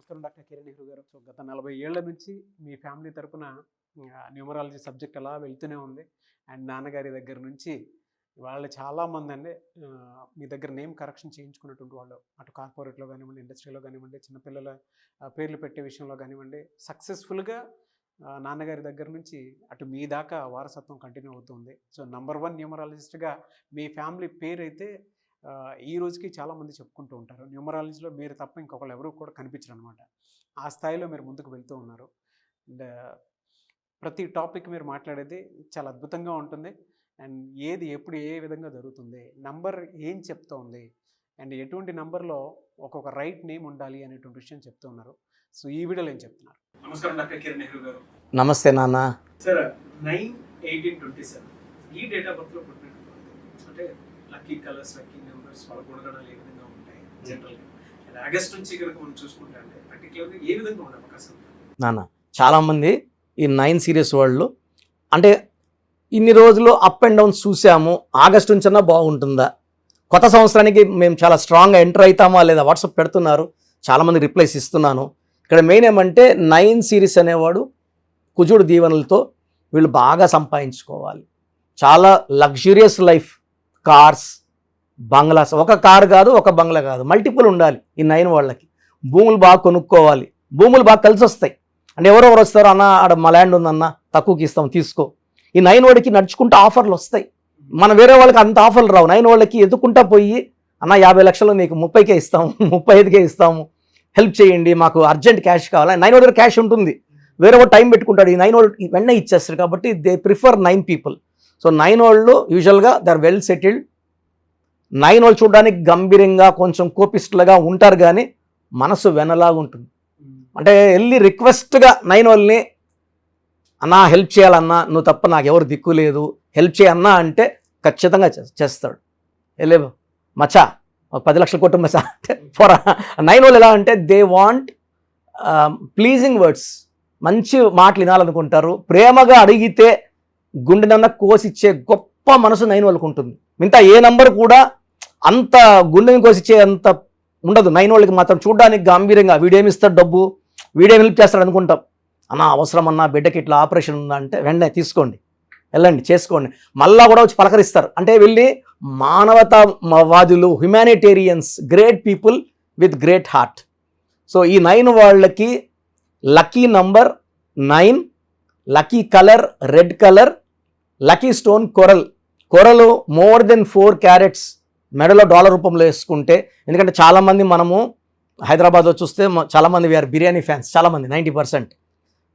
నమస్కారం డాక్టర్ కిరణ్ నెహ్రూ గారు. సో గత 40 ఏళ్ల నుంచి మీ ఫ్యామిలీ తరపున న్యూమరాలజీ సబ్జెక్ట్ అలా వెళ్తూనే ఉంది. అండ్ నాన్నగారి దగ్గర నుంచి వాళ్ళు చాలామంది అండి మీ దగ్గర నేమ్ కరెక్షన్ చేయించుకున్నటువంటి వాళ్ళు, అటు కార్పొరేట్లో కానివ్వండి, ఇండస్ట్రీలో కానివ్వండి, చిన్నపిల్లల పేర్లు పెట్టే విషయంలో కానివ్వండి, సక్సెస్ఫుల్గా నాన్నగారి దగ్గర నుంచి అటు మీ దాకా వారసత్వం కంటిన్యూ అవుతుంది. సో నంబర్ 1 న్యూమరాలజిస్ట్గా మీ ఫ్యామిలీ పేరు అయితే ఈ రోజుకి చాలామంది చెప్పుకుంటూ ఉంటారు. న్యూమరాలజీలో మీరు తప్ప ఇంకొకళ్ళు ఎవరు కూడా కనిపించరు అనమాట. ఆ స్థాయిలో మీరు ముందుకు వెళ్తూ ఉన్నారు. అండ్ ప్రతి టాపిక్ మీరు మాట్లాడేది చాలా అద్భుతంగా ఉంటుంది. అండ్ ఏది ఎప్పుడు ఏ విధంగా జరుగుతుంది, నంబర్ ఏం చెప్తోంది, అండ్ ఎటువంటి నంబర్లో ఒక్కొక్క రైట్ నేమ్ ఉండాలి అనేటువంటి విషయం చెప్తూ ఉన్నారు. సో ఈ వీడియోలో ఏం చెప్తున్నారు? నమస్కారం డాక్టర్ కిరణ్ నెహ్రూ గారు. నమస్తే నాన్న. సార్ 9/18/27 ఈ డేట్ ఆఫ్ బర్త్లో పుట్టినటువంటి అంటే లక్కీ కలర్స్, లక్కీ నెంబర్స్, వాళ్ళ గుణగణాలు ఏ విధంగా ఉంటాయి జనరల్గా? అండ్ ఆగస్ట్ నుంచి కనుక మనం చూసుకుంటే అంటే పర్టికులర్గా ఏ విధంగా ఉండే అవకాశం? నాన్న, చాలామంది ఈ 9 సీరియస్ వాళ్ళు అంటే ఇన్ని రోజులు అప్ అండ్ డౌన్స్ చూసాము, ఆగస్ట్ నుంచన్నా బాగుంటుందా, కొత్త సంవత్సరానికి మేము చాలా స్ట్రాంగ్గా ఎంటర్ అవుతామా లేదా వాట్సాప్ పెడుతున్నారు, చాలామంది రిప్లైస్ ఇస్తున్నాను. ఇక్కడ మెయిన్ ఏమంటే 9 సిరీస్ అనేవాడు కుజుడు దీవెనలతో వీళ్ళు బాగా సంపాదించుకోవాలి. చాలా లగ్జూరియస్ లైఫ్, కార్స్, బంగ్లాస్, ఒక కారు కాదు, ఒక బంగ్లా కాదు, మల్టిపుల్ ఉండాలి ఈ 9 వాళ్ళకి. భూములు బాగా కొనుక్కోవాలి, భూములు బాగా కలిసి వస్తాయి. అంటే ఎవరెవరు వస్తారు, అన్న ఆడ మా ల్యాండ్ ఉందన్న తక్కువకి ఇస్తాం తీసుకో. ఈ 9 వాడికి నడుచుకుంటూ ఆఫర్లు వస్తాయి. మన వేరే వాళ్ళకి అంత ఆఫర్లు రావు. 9 వాళ్ళకి ఎదుకుంటా పోయి అన్న 50 లక్షలు నీకు 30కే ఇస్తాము, 35కే ఇస్తాము, హెల్ప్ చేయండి, మాకు అర్జెంట్ క్యాష్ కావాలి. 9 దగ్గర క్యాష్ ఉంటుంది, వేరే వాడు టైం పెట్టుకుంటాడు. ఈ 9 వాళ్ళు వెంటనే ఇచ్చేస్తారు. కాబట్టి దే ప్రిఫర్ 9 పీపుల్. సో 9 వాళ్ళు యూజువల్గా దే ఆర్ వెల్ సెటిల్డ్. 9 వాళ్ళు చూడడానికి గంభీరంగా కొంచెం కోపిస్టులుగా ఉంటారు, కానీ మనసు వెనలాగా ఉంటుంది. అంటే వెళ్ళి రిక్వెస్ట్గా 9 వాళ్ళని అన్నా హెల్ప్ చేయాలన్నా, నువ్వు తప్ప నాకు ఎవరు దిక్కు లేదు, హెల్ప్ చేయన్నా అంటే ఖచ్చితంగా చేస్తాడు. వెళ్ళేవు మచ్చా ఒక 10 లక్షలు కొట్టు మచ్చా అంటే ఫర్ 9 వాళ్ళు ఎలా అంటే దే వాంట్ ప్లీజింగ్ వర్డ్స్, మంచి మాటలు వినాలనుకుంటారు. ప్రేమగా అడిగితే గుండెనన్నా కోసిచ్చే గొప్ప మనసు 9 వాళ్ళకు ఉంటుంది. మిగతా ఏ నంబర్ కూడా అంత గుండెని కోసిచ్చే అంత ఉండదు. 9 వాళ్ళకి మాత్రం చూడడానికి గంభీరంగా వీడేమిస్తాడు డబ్బు, వీడేమి హెల్ప్ చేస్తాడు అనుకుంటాం. అన్నా అవసరం అన్నా బిడ్డకి ఇట్లా ఆపరేషన్ ఉందా అంటే వెంటనే తీసుకోండి, వెళ్ళండి చేసుకోండి, మళ్ళా కూడా వచ్చి పలకరిస్తారు. అంటే వెళ్ళి మానవతావాదులు, humanitarians, great people with great heart. So ఈ 9 వాళ్ళకి lucky number 9, lucky colour red colour, lucky stone coral. Coral more than 4 carats మెడలో డాలర్ రూపంలో వేసుకుంటే, ఎందుకంటే చాలామంది మనము హైదరాబాద్లో చూస్తే చాలామంది వీఆర్ బిర్యానీ ఫ్యాన్స్, చాలామంది 90%.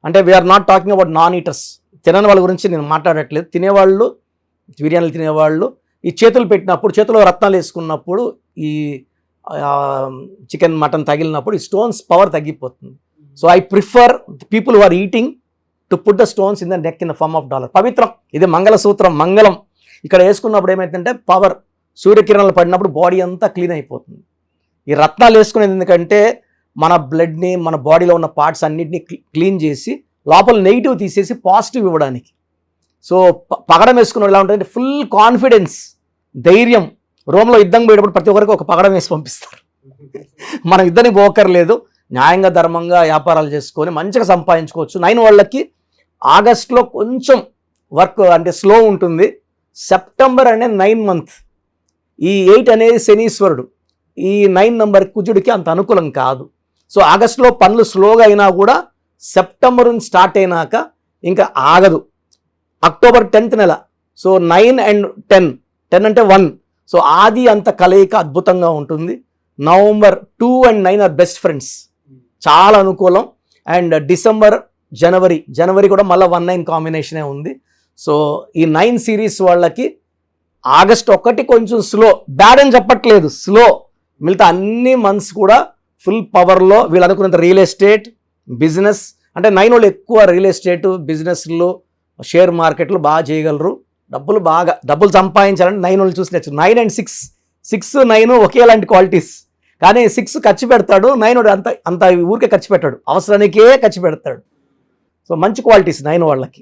అంటే we are not talking about non eaters, తినని వాళ్ళ గురించి నేను మాట్లాడట్లేదు. తినేవాళ్ళు, బిర్యానీలు తినేవాళ్ళు ఈ చేతులు పెట్టినప్పుడు, చేతిలో రత్నాలు వేసుకున్నప్పుడు, ఈ చికెన్ మటన్ తగిలినప్పుడు ఈ స్టోన్స్ పవర్ తగ్గిపోతుంది. So I prefer people who are eating to put the stones in the neck in the form of dollar. పవిత్రం, ఇది మంగళసూత్రం, మంగళం. ఇక్కడ వేసుకున్నప్పుడు ఏమైతుందంటే పవర్, సూర్యకిరణాలు పడినప్పుడు బాడీ అంతా క్లీన్ అయిపోతుంది. ఈ రత్నాలు వేసుకునేది ఎందుకంటే మన బ్లడ్ని, మన బాడీలో ఉన్న పార్ట్స్ అన్నింటినీ క్లీన్ చేసి లోపల నెగిటివ్ తీసేసి పాజిటివ్ ఇవ్వడానికి. సో పగడం వేసుకున్న ఎలా ఉంటుంది, ఫుల్ కాన్ఫిడెన్స్, ధైర్యం. రోమ్లో యుద్ధం పోయేటప్పుడు ప్రతి ఒక్కరికి ఒక పగడం వేసి పంపిస్తారు. మనం యుద్ధానికి పోకర్లేదు, న్యాయంగా ధర్మంగా వ్యాపారాలు చేసుకొని మంచిగా సంపాదించుకోవచ్చు. 9 వాళ్ళకి ఆగస్ట్లో కొంచెం వర్క్ అంటే స్లో ఉంటుంది. సెప్టెంబర్ అనే 9 మంత్, ఈ 8 అనేది శనీశ్వరుడు, ఈ 9 నంబర్ కుజుడికి అంత అనుకూలం కాదు. సో ఆగస్టులో పనులు స్లోగా అయినా కూడా సెప్టెంబర్ నుంచి స్టార్ట్ అయినాక ఇంకా ఆగదు. అక్టోబర్ 10th నెల. సో 9 and 10 అంటే 1. సో ఆది అంత కలయిక అద్భుతంగా ఉంటుంది. November 2 and 9 are best friends, చాలా అనుకూలం. అండ్ డిసెంబర్, జనవరి కూడా మళ్ళీ 1-9 కాంబినేషనే ఉంది. సో ఈ 9 సిరీస్ వాళ్ళకి ఆగస్ట్ ఒక్కటి కొంచెం స్లో, బ్యాడ్ అని చెప్పట్లేదు, స్లో. మిగతా అన్ని మంత్స్ కూడా ఫుల్ పవర్లో వీళ్ళు అనుకున్నంత రియల్ ఎస్టేట్, బిజినెస్. అంటే 9 వాళ్ళు ఎక్కువ రియల్ ఎస్టేట్, బిజినెస్లు, షేర్ మార్కెట్లు బాగా చేయగలరు. డబ్బులు సంపాదించాలంటే 9 వాళ్ళు చూసి నేర్చు. 9 and 6, 9 ఒకేలాంటి క్వాలిటీస్. కానీ 6 ఖర్చు పెడతాడు, 9 వాడు అంత ఊరికే ఖర్చు పెట్టాడు, అవసరానికే ఖర్చు పెడతాడు. సో మంచి క్వాలిటీస్ 9 వాళ్ళకి.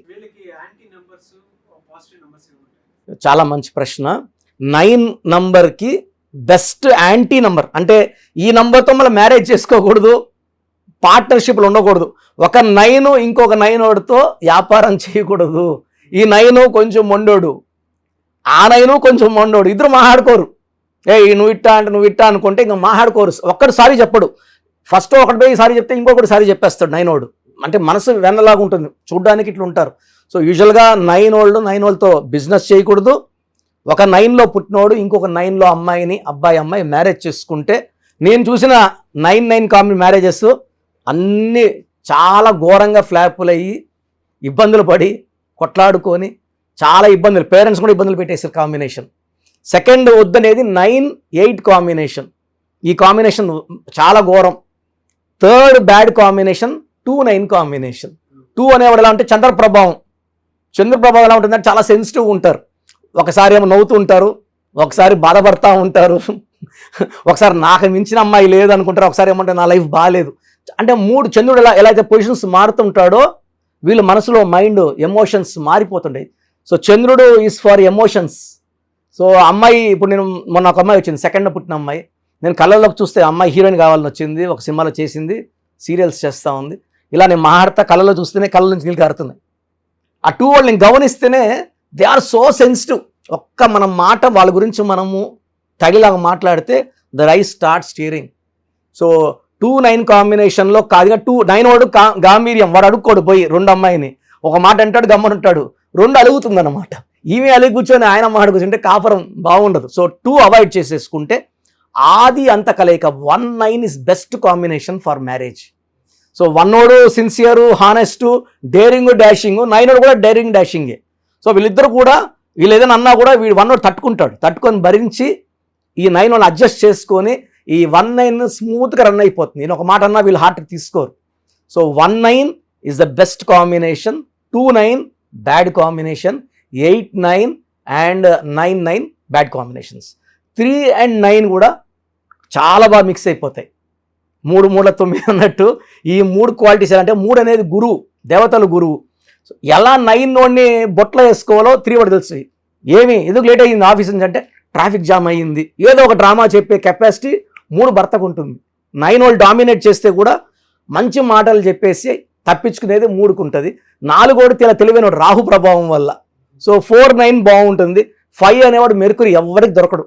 చాలా మంచి ప్రశ్న. 9 నంబర్కి బెస్ట్ యాంటీ నంబర్, అంటే ఈ నంబర్తో మళ్ళీ మ్యారేజ్ చేసుకోకూడదు, పార్ట్నర్షిప్లు ఉండకూడదు. ఒక 9 ఇంకొక 9 వాడితో వ్యాపారం చేయకూడదు. ఈ 9 కొంచెం మొండోడు, ఆ 9 కొంచెం మొండోడు, ఇద్దరు మాట్లాడుకోరు. నువ్వు ఇట్టా అంటే నువ్వు ఇట్టా అనుకుంటే ఇంకా మాట్లాడుకోరు. ఒక్కడు సారీ చెప్పడు. ఫస్ట్ ఒకటి పోయి సారీ చెప్తే ఇంకొకటి సారీ చెప్పేస్తాడు 9 వాడు. అంటే మనసు వెన్నలాగా ఉంటుంది, చూడ్డానికి ఇట్లా ఉంటారు. సో యూజువల్గా 9 వాళ్ళతో బిజినెస్ చేయకూడదు. ఒక 9లో పుట్టినోడు ఇంకొక 9లో అబ్బాయి మ్యారేజ్ చేసుకుంటే, నేను చూసిన 9 కాంబినేషన్ మ్యారేజెస్ అన్నీ చాలా ఘోరంగా ఫ్లాపులు అయ్యి ఇబ్బందులు పడి కొట్లాడుకొని చాలా ఇబ్బందులు, పేరెంట్స్ కూడా ఇబ్బందులు పెట్టేసారు కాంబినేషన్. సెకండ్ వద్దనేది 9-8 కాంబినేషన్. ఈ కాంబినేషన్ చాలా ఘోరం. Third bad combination 2-9 combination. 2 అనేవాడు ఎలా అంటే చంద్రప్రభావం ఎలా ఉంటుందంటే చాలా సెన్సిటివ్ ఉంటారు. ఒకసారి ఏమో నవ్వుతూ ఉంటారు, ఒకసారి బాధపడతా ఉంటారు, ఒకసారి నాకు మించిన అమ్మాయి లేదు అనుకుంటారు, ఒకసారి ఏమంటే నా లైఫ్ బాగాలేదు. అంటే చంద్రుడు ఎలా అయితే పొజిషన్స్ మారుతుంటాడో వీళ్ళ మనసులో మైండ్ ఎమోషన్స్ మారిపోతుంటాయి. సో చంద్రుడు ఈజ్ ఫర్ ఎమోషన్స్. సో అమ్మాయి ఇప్పుడు నేను మొన్న ఒక అమ్మాయి వచ్చింది, సెకండ్ పుట్టిన అమ్మాయి. నేను కళ్ళలోకి చూస్తే అమ్మాయి హీరోయిన్ కావాలని వచ్చింది, ఒక సినిమాలో చేసింది, సీరియల్స్ చేస్తూ ఉంది. ఇలా నేను మాట్లాడతా కళ్ళలో చూస్తేనే కళ్ళ నుంచి నీళ్ళు కారుతున్నాయి. ఆ 2 వాళ్ళు నేను గమనిస్తేనే దే ఆర్ సో సెన్సిటివ్. ఒక్క మనం మాట వాళ్ళ గురించి మనము తగిలాగా మాట్లాడితే the rice start steering. So 2-9 కాంబినేషన్లో కాదుగా 9 వాడు గాంభీర్యం, వాడు అడుక్కోడు పోయి 2 అమ్మాయిని ఒక మాట అంటాడు, గమ్మనుంటాడు, 2 అలుగుతుంది అన్నమాట. ఈమె అలిగి కూర్చొని ఆయన మాట కూర్చుంటే కాపురం బాగుండదు. సో 2 అవాయిడ్ చేసేసుకుంటే ఆది అంత కలయిక 1-9 is best combination for marriage. So 1 వాడు సిన్సియరు, హానెస్ట్, డేరింగ్, డాషింగ్, 9 వాడు కూడా డేరింగ్, డాషింగే. సో వీళ్ళిద్దరు కూడా వీళ్ళు ఏదైనా అన్నా కూడా వీడు 1 వాడు తట్టుకొని భరించి ఈ 9 వాడిని అడ్జస్ట్ చేసుకొని ఈ 1-9 స్మూత్గా రన్ అయిపోతుంది. నేను ఒక మాట అన్నా వీళ్ళు హార్ట్కి తీసుకోరు. So 1-9 is the best combination, 2-9 bad combination, 8-9 and 9-9 bad combinations. 3 and 9 కూడా చాలా బాగా మిక్స్ అయిపోతాయి. 3-9 అన్నట్టు ఈ 3 క్వాలిటీస్ అంటే 3 అనేది గురువు, దేవతలు గురువు. ఎలా 9 వాడిని బొట్లో వేసుకోవాలో 3 వాడు తెలుసు. ఎందుకు లేట్ అయ్యింది ఆఫీస్ నుంచి అంటే ట్రాఫిక్ జామ్ అయ్యింది, ఏదో ఒక డ్రామా చెప్పే కెపాసిటీ 3 భర్తకు ఉంటుంది. 9 వాళ్ళు డామినేట్ చేస్తే కూడా మంచి మాటలు చెప్పేసి తప్పించుకునేది 3కు ఉంటుంది. 4 వాడు తెలివైన రాహు ప్రభావం వల్ల. సో 4-9 బాగుంటుంది. 5 అనేవాడు మెర్కురీ, ఎవరికి దొరకడు,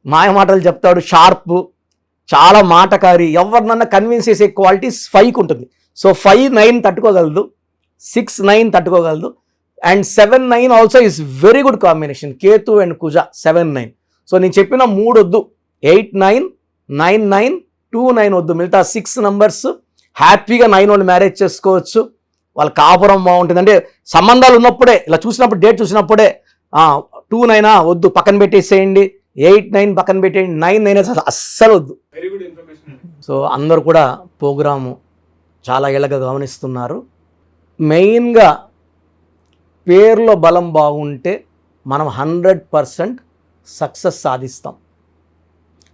మాయ మాటలు చెప్తాడు, షార్ప్, చాలా మాటకారి, ఎవరినన్నా కన్విన్స్ చేసే క్వాలిటీస్ 5కి ఉంటుంది. సో 5-9 తట్టుకోగలదు, 6-9 తట్టుకోగలదు. And 7-9 also is very good combination, Ketu and Kuja 7-9. So నేను చెప్పిన 3 వద్దు, 8-9, 9-9, 2-9 వద్దు. మిగతా 6 నంబర్స్ హ్యాపీగా 9 వాళ్ళు మ్యారేజ్ చేసుకోవచ్చు. వాళ్ళ కాపురం బాగుంటుంది. అంటే సంబంధాలు ఉన్నప్పుడే, ఇలా చూసినప్పుడు, డేట్ చూసినప్పుడే 2-9 వద్దు, పక్కన పెట్టేసేయండి. 8-9 పక్కన పెట్టేయండి. 9-9 అస్సలు వద్దు. సో అందరూ కూడా ప్రోగ్రాము చాలా ఏళ్ళగా గమనిస్తున్నారు. మెయిన్గా పేరులో బలం బాగుంటే మనం 100% సక్సెస్ సాధిస్తాం.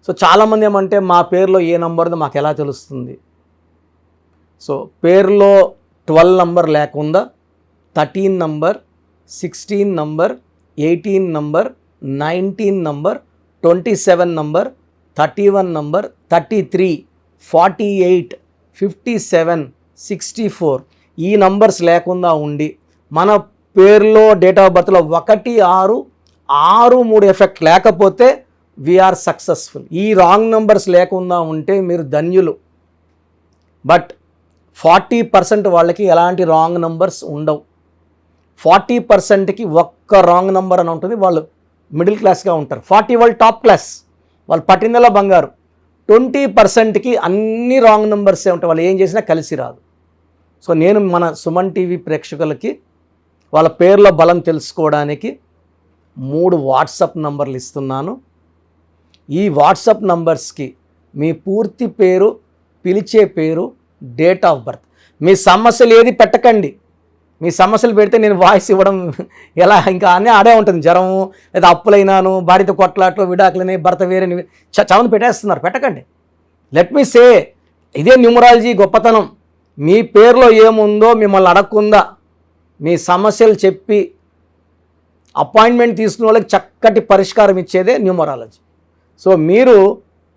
సో చాలామంది ఏమంటే మా పేరులో ఏ నంబర్దో మాకు ఎలా తెలుస్తుంది? సో పేరులో 12 నంబర్ లేకుండా 13 number, 16 number, 18 number, 19 number, 27 number, 31 number, 33, 48, 57, 64 ఈ నంబర్స్ లేకుండా ఉండి మన పేరులో డేట్ ఆఫ్ బర్త్లో 1, 6, 6, 3 ఎఫెక్ట్ లేకపోతే వీఆర్ సక్సెస్ఫుల్. ఈ రాంగ్ నంబర్స్ లేకుండా ఉంటే మీరు ధన్యులు. బట్ 40% వాళ్ళకి ఎలాంటి రాంగ్ నంబర్స్ ఉండవు. 40%కి ఒక్క రాంగ్ నంబర్ అని ఉంటుంది, వాళ్ళు మిడిల్ క్లాస్గా ఉంటారు. 40 వాళ్ళు టాప్ క్లాస్, వాళ్ళు పట్టిందలా బంగారు. 20%కి అన్ని రాంగ్ నంబర్సే ఉంటాయి, వాళ్ళు ఏం చేసినా కలిసి రాదు. సో నేను మన సుమన్ టీవీ ప్రేక్షకులకి వాళ్ళ పేర్ల బలం తెలుసుకోవడానికి 3 వాట్సాప్ నంబర్లు ఇస్తున్నాను. ఈ వాట్సాప్ నంబర్స్కి మీ పూర్తి పేరు, పిలిచే పేరు, డేట్ ఆఫ్ బర్త్, మీ సమస్యలు ఏది పెట్టకండి. మీ సమస్యలు పెడితే నేను వాయిస్ ఇవ్వడం ఎలా ఇంకా అన్నీ ఆడే ఉంటుంది. జ్వరము, లేదా అప్పులైనాను, భార్యతో కొట్లాట్లు, విడాకులని, భర్త వేరేని చవని పెట్టేస్తున్నారు. పెట్టకండి. లెట్ మీ సే, ఇదే న్యూమరాలజీ గొప్పతనం. మీ పేరులో ఏముందో మిమ్మల్ని అడగకుండా మీ సమస్యలు చెప్పి అపాయింట్మెంట్ తీసుకునే వాళ్ళకి చక్కటి పరిష్కారం ఇచ్చేదే న్యూమరాలజీ. సో మీరు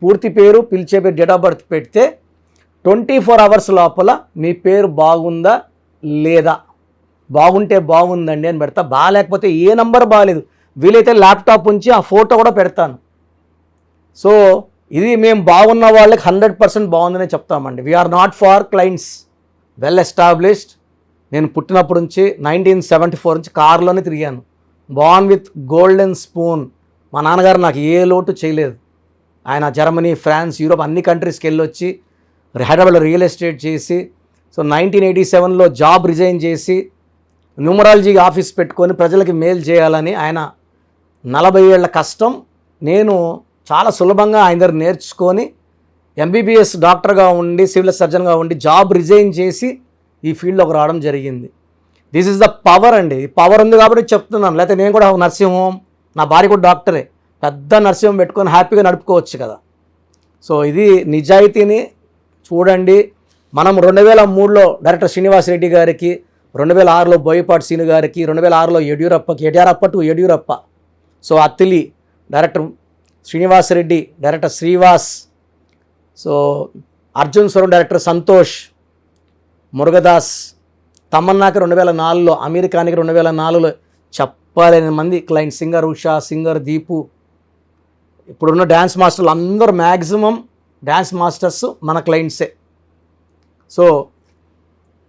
పూర్తి పేరు, పిలిచే పేరు, డేట్ ఆఫ్ బర్త్ పెడితే 24 అవర్స్ లోపల మీ పేరు బాగుందా లేదా, బాగుంటే బాగుందండి అని పెడతా, బాగాలేకపోతే ఏ నంబర్ బాగాలేదు వీలైతే ల్యాప్టాప్ ఉంచి ఆ ఫోటో కూడా పెడతాను. సో ఇది మేము బాగున్న వాళ్ళకి 100% బాగుందనే చెప్తామండి. We are not far clients, well established. నేను పుట్టినప్పటి నుంచి 1974 నుంచి కార్లోనే తిరిగాను. Born with golden spoon. మా నాన్నగారు నాకు ఏ లోటు చేయలేదు. ఆయన జర్మనీ, ఫ్రాన్స్, యూరోప్ అన్ని కంట్రీస్కి వెళ్ళొచ్చి హైదరాబాద్లో రియల్ ఎస్టేట్ చేసి, సో 1987లో జాబ్ రిజైన్ చేసి న్యూమరాలజీ ఆఫీస్ పెట్టుకొని ప్రజలకి మేలు చేయాలని ఆయన 40 ఏళ్ల కష్టం నేను చాలా సులభంగా ఆయన దగ్గర నేర్చుకొని ఎంబీబీఎస్ డాక్టర్గా ఉండి, సివిల్ సర్జన్గా ఉండి జాబ్ రిజైన్ చేసి ఈ ఫీల్డ్లోకి రావడం జరిగింది. దిస్ ఈజ్ ద పవర్ అండి. పవర్ ఉంది కాబట్టి చెప్తున్నాను. లేకపోతే నేను కూడా నర్సింగ్ హోమ్, నా భార్య కూడా డాక్టరే, పెద్ద నర్సింగ్ హోమ్ పెట్టుకొని హ్యాపీగా నడుపుకోవచ్చు కదా. సో ఇది నిజాయితీని చూడండి. మనం 2003లో డైరెక్టర్ శ్రీనివాస్ రెడ్డి గారికి, 2006లో బోయపాటి సీను గారికి, 2006లో Yeddyurappa, so Attili director Srinivas Reddy, director Srivas, so Arjun Swaram director Santosh, Murugadoss, తమన్నాకి 2004లో, అమెరికానికి 2004లో చెప్పలేని మంది client, singer Usha, singer Deepu, ఇప్పుడున్న డ్యాన్స్ మాస్టర్లు అందరూ మ్యాక్సిమం డ్యాన్స్ మాస్టర్స్ మన క్లయింట్సే. సో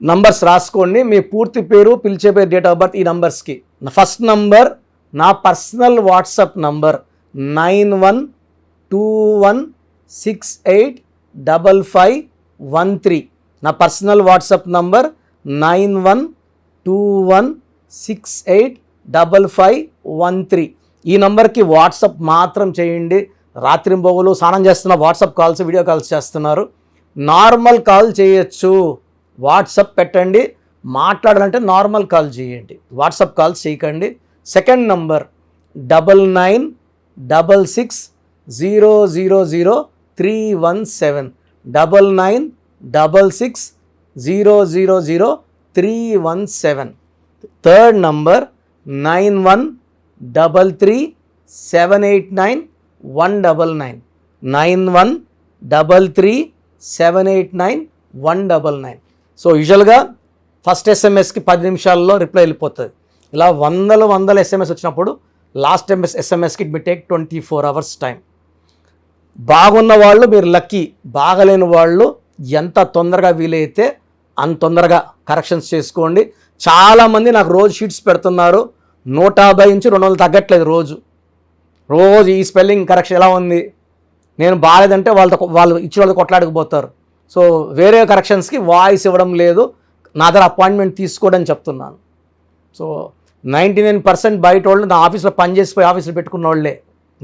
నంబర్స్ రాసుకోండి, మీ పూర్తి పేరు, పిలిచే పేరు, డేట్ ఆఫ్ బర్త్ ఈ నంబర్స్కి. ఫస్ట్ నంబర్ నా పర్సనల్ వాట్సాప్ నంబర్ 9121685513. నా పర్సనల్ వాట్సాప్ నంబర్ 9121685513. ఈ నంబర్కి వాట్సాప్ మాత్రం చేయండి. రాత్రింబొగలు స్నానం చేస్తున్న వాట్సాప్ కాల్స్, వీడియో కాల్స్ చేస్తున్నారు. నార్మల్ కాల్ చేయొచ్చు, వాట్సాప్ పెట్టండి. మాట్లాడాలంటే నార్మల్ కాల్ చేయండి, వాట్సాప్ కాల్స్ చేయకండి. Second number 9966000317, 9966000317. Third number 9133789199, 9133789199. So యూజువల్గా ఫస్ట్ ఎస్ఎంఎస్కి 10 నిమిషాల్లో రిప్లై వెళ్ళిపోతుంది. ఇలా వందల ఎస్ఎంఎస్ వచ్చినప్పుడు లాస్ట్ ఎస్ఎంఎస్కి it may take 24 hours time. బాగున్న వాళ్ళు మీరు లక్కీ, బాగలేని వాళ్ళు ఎంత తొందరగా వీలైతే అంత తొందరగా కరెక్షన్స్ చేసుకోండి. చాలామంది నాకు రోజు షీట్స్ పెడుతున్నారు, 150 నుంచి 200 తగ్గట్లేదు రోజు ఈ స్పెల్లింగ్ కరెక్షన్ ఎలా ఉంది, నేను బాగాలేదంటే వాళ్ళు ఇచ్చిన వాళ్ళు కొట్లాడకపోతారు. సో వేరే కరెక్షన్స్కి వాయిస్ ఇవ్వడం లేదు, నా దగ్గర అపాయింట్మెంట్ తీసుకోవడం చెప్తున్నాను. సో 99% బయట వాళ్ళు నా ఆఫీస్లో పనిచేసిపోయి ఆఫీస్లో పెట్టుకున్న వాళ్ళే,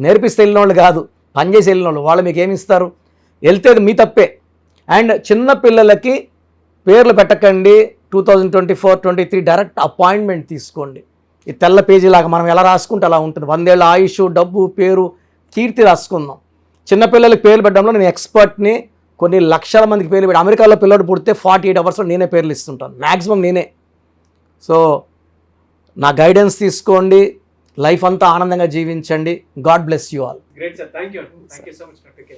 నేర్పిస్తే వెళ్ళిన వాళ్ళు కాదు, పనిచేసి వెళ్ళిన వాళ్ళు. వాళ్ళు మీకు ఏమి ఇస్తారు, వెళ్తే మీ తప్పే. అండ్ చిన్న పిల్లలకి పేర్లు పెట్టకండి. 2024-23 డైరెక్ట్ అపాయింట్మెంట్ తీసుకోండి. ఈ తెల్ల పేజీలాగా మనం ఎలా రాసుకుంటే అలా ఉంటుంది. 100 ఏళ్ళ ఆయుష్, డబ్బు, పేరు, కీర్తి రాసుకుందాం. చిన్నపిల్లలకి పేర్లు పెట్టడంలో నేను ఎక్స్పర్ట్ని. కొన్ని లక్షల మందికి పేర్లు పెట్టి, అమెరికాలో పిల్లడు పుడితే 48 అవర్స్లో నేనే పేర్లు ఇస్తుంటాను, మ్యాక్సిమం నేనే. సో నా గైడెన్స్ తీసుకోండి, లైఫ్ అంతా ఆనందంగా జీవించండి. God bless you all. Great sir, thank you so much doctor K.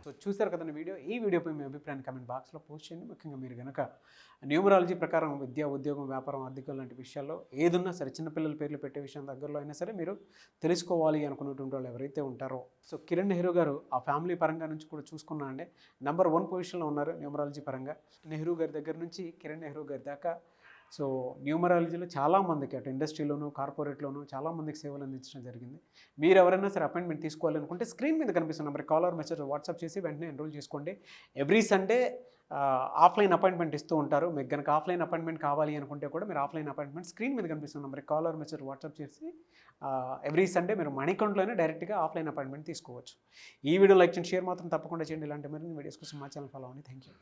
So చూసారు కదండి వీడియో. ఈ వీడియోపై మీ అభిప్రాయాన్ని కమెంట్ బాక్స్లో పోస్ట్ చేయండి. ముఖ్యంగా మీరు కనుక న్యూమరాలజీ ప్రకారం విద్య, ఉద్యోగం, వ్యాపారం, ఆర్థికం లాంటి విషయాల్లో ఏదున్నా సరే, చిన్నపిల్లల పేర్లు పెట్టే విషయం దగ్గరలో అయినా సరే మీరు తెలుసుకోవాలి అనుకున్నటువంటి వాళ్ళు ఎవరైతే ఉంటారో, సో కిరణ్ నెహ్రూ గారు ఆ ఫ్యామిలీ పరంగా నుంచి కూడా చూసుకున్నా అండి నెంబర్ 1 పొజిషన్లో ఉన్నారు న్యూమరాలజీ పరంగా. నెహ్రూ గారి దగ్గర నుంచి కిరణ్ నెహ్రూ గారి దాకా సో న్యూమరాలజీలో చాలామందికి అటు ఇండస్ట్రీలోను, కార్పొరేట్లోను చాలామందికి సేవలు అందించడం జరిగింది. మీరు ఎవరైనా సరే అపాయింట్మెంట్ తీసుకోవాలనుకుంటే స్క్రీన్ మీద కనిపిస్తున్న number call or message WhatsApp చేసి వెంటనే ఎన్రోల్ చేసుకోండి. ఎవ్రీ సండే ఆఫ్లైన్ అపాయింట్మెంట్ ఇస్తూ ఉంటారు. మీకు కనుక ఆఫ్లైన్ అపాయింట్మెంట్ కావాలి అనుకుంటే కూడా మీరు ఆఫ్లైన్ అపాయింట్మెంట్ స్క్రీన్ మీద కనిపిస్తున్న number call or message WhatsApp చేసి ఎవ్రీ సండే మీరు మణికంట్లోనే డైరెక్ట్గా ఆఫ్లైన్ అపాయింట్మెంట్ తీసుకోవచ్చు. ఈ వీడియో లైక్ చేయండి, షేర్ మాత్రం తప్పకుండా చేయండి. ఇలాంటి మరిన్ని వీడియోస్ కోసం మా ఛానల్ ఫాలో అవ్వండి. Thank you.